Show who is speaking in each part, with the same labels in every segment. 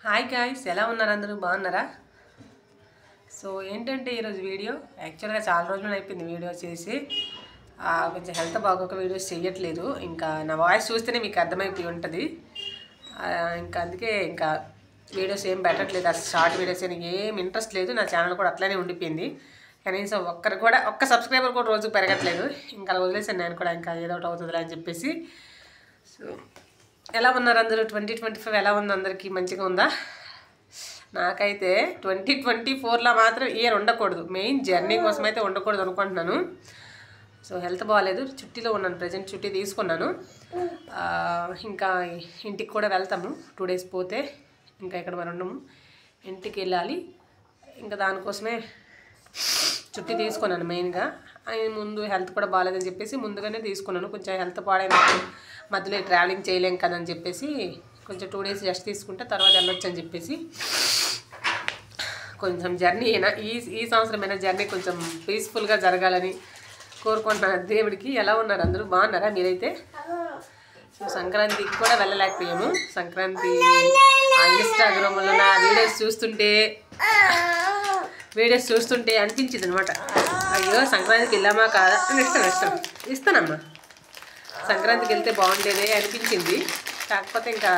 Speaker 1: Hi guys, ఎలా ఉన్నారు? అందరూ బాగున్నారా? సో ఏంటంటే ఈరోజు వీడియో యాక్చువల్గా చాలా రోజులు అయిపోయింది వీడియో చేసి. కొంచెం హెల్త్ బాగోక వీడియోస్ చేయట్లేదు. ఇంకా నా వాయిస్ చూస్తేనే మీకు అర్థమైపోయి ఉంటుంది. ఇంకా అందుకే ఇంకా వీడియోస్ ఏం పెట్టట్లేదు. అసలు షార్ట్ వీడియోస్ అని ఏం ఇంట్రెస్ట్ లేదు. నా ఛానల్ కూడా అట్లనే ఉండిపోయింది. కనీసం ఒక్క సబ్స్క్రైబర్ కూడా రోజు పెరగట్లేదు. ఇంకా వదిలేసాను నేను కూడా, ఇంకా ఏదో ఒకటి అవుతుందిలే అని చెప్పేసి. సో ఎలా ఉన్నారు అందరూ? 2025 ఎలా ఉంది? అందరికీ మంచిగా ఉందా? నాకైతే 2024లో మాత్రం ఇయర్ ఉండకూడదు, మెయిన్ జర్నీ కోసం అయితే ఉండకూడదు అనుకుంటున్నాను. సో హెల్త్ బాగాలేదు, చుట్టీలో ఉన్నాను, ప్రజెంట్ చుట్టీ తీసుకున్నాను. ఇంకా ఇంటికి కూడా వెళ్తాము 2 days పోతే. ఇంకా ఇక్కడ మనం ఉండము, ఇంటికి వెళ్ళాలి. ఇంకా దానికోసమే చుట్టీ తీసుకున్నాను మెయిన్గా. ముందు హెల్త్ కూడా బాగాలేదని చెప్పేసి ముందుగానే తీసుకున్నాను. కొంచెం హెల్త్ పాడైనప్పుడు మధ్యలో ట్రావెలింగ్ చేయలేం కదని చెప్పేసి కొంచెం 2 days రెస్ట్ తీసుకుంటే తర్వాత వెళ్ళొచ్చు అని చెప్పేసి కొంచెం జర్నీ అయినా ఈ సంవత్సరమైన జర్నీ కొంచెం పీస్ఫుల్గా జరగాలని కోరుకుంటున్నాను దేవుడికి. ఎలా ఉన్నారు అందరూ? బాగున్నారా మీరైతే? సో సంక్రాంతికి కూడా వెళ్ళలేకపోయాము. సంక్రాంతి ఇన్స్టాగ్రామ్లో నా వీడియోస్ చూస్తుంటే అనిపించింది అనమాట, అయ్యో సంక్రాంతికి వెళ్ళామా కాదా అని. ఇస్తానమ్మా, సంక్రాంతికి వెళ్తే బాగుండేదే అనిపించింది. కాకపోతే ఇంకా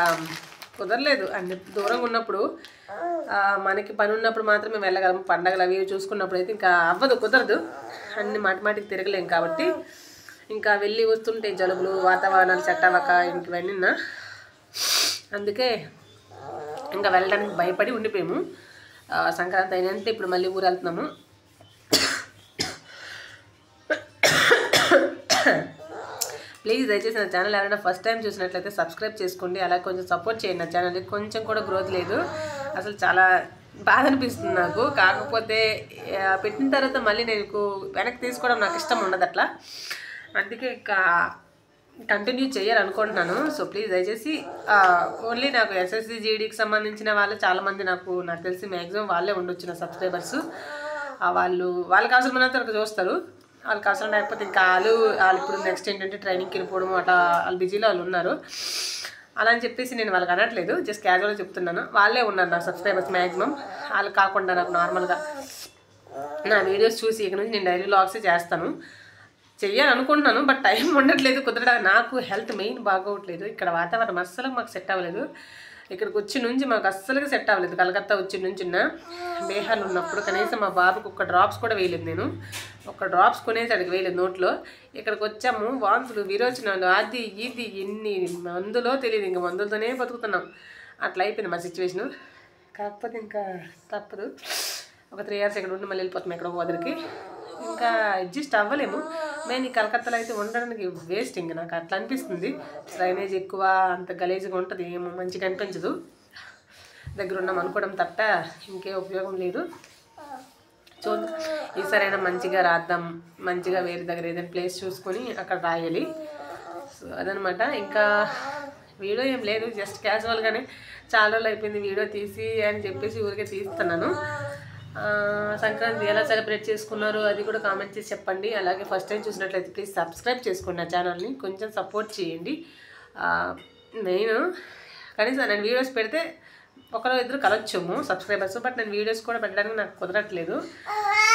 Speaker 1: కుదరలేదు. అన్ని దూరంగా ఉన్నప్పుడు మనకి పని ఉన్నప్పుడు మాత్రమే వెళ్ళగలము. పండగలు అవి చూసుకున్నప్పుడు అయితే ఇంకా అవ్వదు, కుదరదు. అన్ని మాటికి తిరగలేము కాబట్టి ఇంకా వెళ్ళి వస్తుంటే జలుబులు, వాతావరణాలు సెట్ అవ్వక ఇంకవన్నీ, అందుకే ఇంకా వెళ్ళడానికి భయపడి ఉండిపోయాము. సంక్రాంతి అయినంటే ఇప్పుడు మళ్ళీ ఊరు వెళ్తున్నాము. ప్లీజ్ దయచేసి నా ఛానల్ ఎవరైనా ఫస్ట్ టైం చూసినట్లయితే సబ్స్క్రైబ్ చేసుకోండి. అలాగే కొంచెం సపోర్ట్ చేయండి. నా ఛానల్కి కొంచెం కూడా గ్రోత్ లేదు, అసలు చాలా బాధ అనిపిస్తుంది నాకు. కాకపోతే పెట్టిన తర్వాత మళ్ళీ నేను వెనక్కి తీసుకోవడం నాకు ఇష్టం ఉండదు అట్లా, అందుకే ఇంకా కంటిన్యూ చేయాలనుకుంటున్నాను. సో ప్లీజ్ దయచేసి ఓన్లీ నాకు ఎస్ఎస్సి జీడీకి సంబంధించిన వాళ్ళు చాలామంది నాకు తెలిసి మ్యాక్సిమం వాళ్ళే ఉండొచ్చు నా సబ్స్క్రైబర్స్. వాళ్ళకి అవసరమైనంత వరకు చూస్తారు. వాళ్ళకి అవసరం లేకపోతే ఇంకా వాళ్ళు ఇప్పుడు నెక్స్ట్ ఏంటంటే ట్రైనింగ్కి వెళ్ళిపోవడం అట్లా వాళ్ళు బిజీలో వాళ్ళు ఉన్నారు. అలా అని చెప్పేసి నేను వాళ్ళకి అనట్లేదు, జస్ట్ క్యాజువల్గా చెప్తున్నాను. వాళ్ళే ఉన్నారు నా సబ్స్క్రైబర్స్ మ్యాక్సిమం. వాళ్ళు కాకుండా నాకు నార్మల్గా నా వీడియోస్ చూసి ఇక నుంచి నేను డైలీ వ్లాగ్స్ చేస్తాను, చెయ్యాలనుకుంటున్నాను. బట్ టైం ఉండట్లేదు, కుదరడానికి. నాకు హెల్త్ మెయిన్ బాగోవట్లేదు. ఇక్కడ వాతావరణం అస్సలు మాకు సెట్ అవ్వలేదు. ఇక్కడికి వచ్చి నుంచి మాకు అస్సలుగా సెట్ అవ్వలేదు. కలకత్తా వచ్చి నుంచి బీహార్లో ఉన్నప్పుడు కనీసం మా బాబుకి ఒక్క డ్రాప్స్ కూడా వేయలేదు. నేను ఒక్క డ్రాప్స్ కొనేసి అడిగి వేయలేదు నోట్లో. ఇక్కడికి వచ్చాము, వాంతులు, విరోచనాలు, అది ఇది ఎన్ని మందులో తెలియదు. ఇంకా మందులతోనే బతుకుతున్నాం. అట్లా అయిపోయింది మా సిచ్యువేషను. కాకపోతే ఇంకా తప్పదు, ఒక 3 years ఇక్కడ ఉండి మళ్ళీ వెళ్ళిపోతాం ఎక్కడో వదిలికి. ఇంకా అడ్జస్ట్ అవ్వలేము. మెయిన్ ఈ కలకత్తాలో అయితే ఉండడానికి వేస్ట్. ఇంకా నాకు అట్లా అనిపిస్తుంది. డ్రైనేజ్ ఎక్కువ, అంత గలీజ్గా ఉంటుంది, ఏమో మంచిగా అనిపించదు. దగ్గర ఉన్నాం అనుకోవడం తప్ప ఇంకే ఉపయోగం లేదు. చూద్దాం, ఈసారైనా మంచిగా రాద్దాం. మంచిగా వేరే దగ్గర ఏదైనా ప్లేస్ చూసుకొని అక్కడ రాయాలి. సో అదనమాట. ఇంకా వీడియో ఏం లేదు, జస్ట్ క్యాజువల్గానే చాలా రోజులు అయిపోయింది వీడియో తీసి అని చెప్పేసి ఊరికే తీస్తున్నాను. సంక్రాంతి ఎలా సెలబ్రేట్ చేసుకున్నారు అది కూడా కామెంట్ చేసి చెప్పండి. అలాగే ఫస్ట్ టైం చూసినట్లయితే ప్లీజ్ సబ్స్క్రైబ్ చేసుకోండి నా ఛానల్ని, కొంచెం సపోర్ట్ చేయండి. నేను కనీసం నేను వీడియోస్ పెడితే ఒకరో ఇద్దరు కలొచ్చాము సబ్స్క్రైబర్స్, బట్ నేను వీడియోస్ కూడా పెట్టడానికి నాకు కుదరట్లేదు.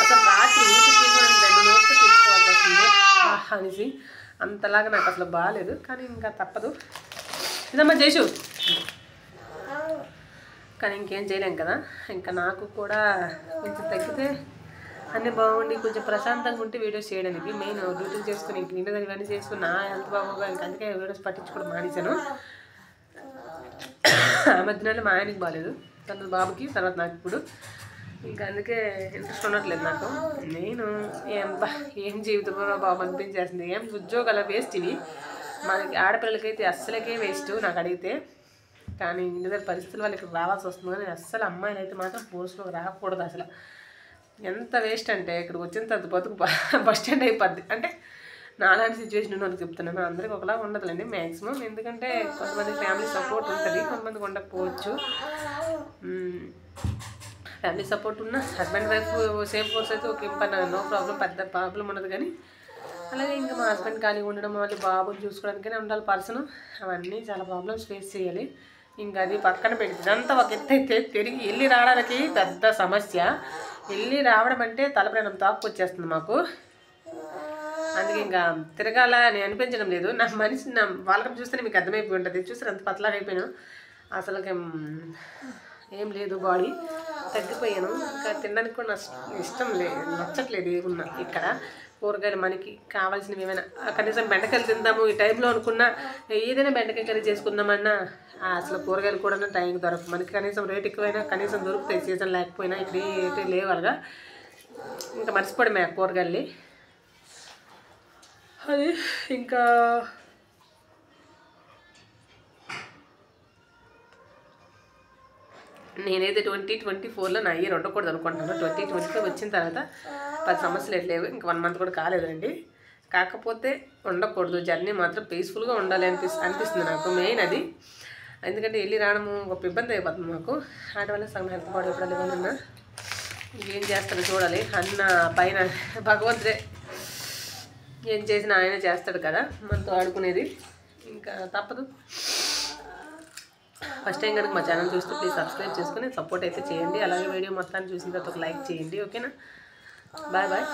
Speaker 1: అసలు రాత్రి ఊపిరి 2 నోట్స్ తీసుకోవాల్సి వస్తుంది అనేసి, అంతలాగా నాకు అసలు బాగాలేదు. కానీ ఇంకా తప్పదు. ఇదమ్మా జైషు, కానీ ఇంకేం చేయలేం కదా. ఇంకా నాకు కూడా కొంచెం తగ్గితే అన్నీ బాగుండి కొంచెం ప్రశాంతంగా ఉంటే వీడియోస్ చేయడానికి. మెయిన్ డ్యూటీలు చేసుకుని ఇంక ఇంటి దగ్గర ఇవన్నీ చేసుకుని నా హెల్త్ బాగోగా ఇంకా అందుకే వీడియోస్ పట్టించుకోవడం మానేశాను. ఆ మధ్యలో మా ఆయనకి బాగాలేదు, తర్వాత బాబుకి, తర్వాత నాకు ఇప్పుడు. ఇంకా అందుకే ఇంట్రెస్ట్ ఉండట్లేదు నాకు. నేను ఏం జీవితంలో బాబు అనిపించేస్తుంది. ఏం ఉద్యోగాల వేస్ట్ ఇవి. మనకి ఆడపిల్లలకైతే అస్సలకే వేస్ట్ నాకు అడిగితే. కానీ ఇంటి దగ్గర పరిస్థితుల వల్ల ఇక్కడ రావాల్సి వస్తుంది. కానీ అస్సలు అమ్మాయిలు అయితే మాత్రం ఫోర్స్లోకి రాకూడదు. అసలు ఎంత వేస్ట్ అంటే ఇక్కడికి వచ్చిన తర్వాత బతుకు బస్ స్టాండ్ అయిపోద్ది. అంటే నాలాంటి సిచ్యువేషన్ ఉన్నది చెప్తున్నాను. అందరికి ఒకలా ఉండదులేండి మ్యాక్సిమం, ఎందుకంటే కొంతమంది ఫ్యామిలీ సపోర్ట్ ఉంటుంది, కొంతమందికి ఉండకపోవచ్చు. ఫ్యామిలీ సపోర్ట్ ఉన్న హస్బెండ్ వైఫ్ సేమ్ కోర్స్ అయితే ఒక నో ప్రాబ్లం, పెద్ద ప్రాబ్లం ఉండదు. కానీ అలాగే ఇంకా మా హస్బెండ్ ఖాళీగా ఉండడం, మళ్ళీ బాబుని చూసుకోవడానికైనా ఉండాలి పర్సన్. అవన్నీ చాలా ప్రాబ్లమ్స్ ఫేస్ చేయాలి. ఇంకా అది పక్కన పెట్టి ఇదంతా ఒక ఎత్తు అయితే తిరిగి వెళ్ళి రావడానికి పెద్ద సమస్య. వెళ్ళి రావడం అంటే తలప్రాణం తాక్కొచ్చేస్తుంది మాకు. అందుకే ఇంకా తిరగాల అని అనిపించడం లేదు. నా మనిషి నా వాళ్ళకం చూస్తేనే మీకు అర్థమైపోయి ఉంటుంది. చూసారు అంత పతలాగా అయిపోయాను, అసలుకి ఏం లేదు, బాడీ తగ్గిపోయాను. ఇంకా తినడానికి కూడా ఇష్టం లేదు, నచ్చట్లేదు ఏమున్నా ఇక్కడ. కూరగాయలు మనకి కావాల్సినవి ఏమైనా కనీసం బెండకాయలు తిందాము ఈ టైంలో అనుకున్నా, ఏదైనా బెండకాయ కర్రీ చేసుకుందామన్నా అసలు కూరగాయలు కూడా టైంకి దొరకవు మనకి. కనీసం రేట్ ఎక్కువైనా కనీసం దొరుకుతాయి, సీజన్ లేకపోయినా. ఇక్కడ ఏంటి లేవాలిగా, ఇంకా మర్చిపోవడమే కూరగాయలు. అది ఇంకా నేనైతే 2024లో నా ఇయర్ ఉండకూడదు అనుకుంటున్నాను. 2025 వచ్చిన తర్వాత 10 సంవత్సరాలు లేవు, ఇంకా 1 మంత్ కూడా కాలేదండి. కాకపోతే ఉండకూడదు, జర్నీ మాత్రం పీస్ఫుల్గా ఉండాలి అనిపిస్తుంది నాకు మెయిన్ అది. ఎందుకంటే వెళ్ళి రావడము ఒక ఇబ్బంది అయిపోతుంది మాకు. వాటి వల్ల సగం హెల్త్ బాడీ ఎప్పుడు ఇవ్వాలన్నా ఏం చేస్తాడో చూడాలి. అన్న పైన భగవంతుడే ఏం చేసినా ఆయన చేస్తాడు కదా, మనతో ఆడుకునేది. ఇంకా తప్పదు. ఫస్ట్ టైం కనుక మా ఛానల్ చూస్తే ప్లీజ్ సబ్స్క్రైబ్ చేసుకుని సపోర్ట్ అయితే చేయండి. అలాగే వీడియో మొత్తాన్ని చూసిన తర్వాత ఒక లైక్ చేయండి. ఓకేనా? Bye bye.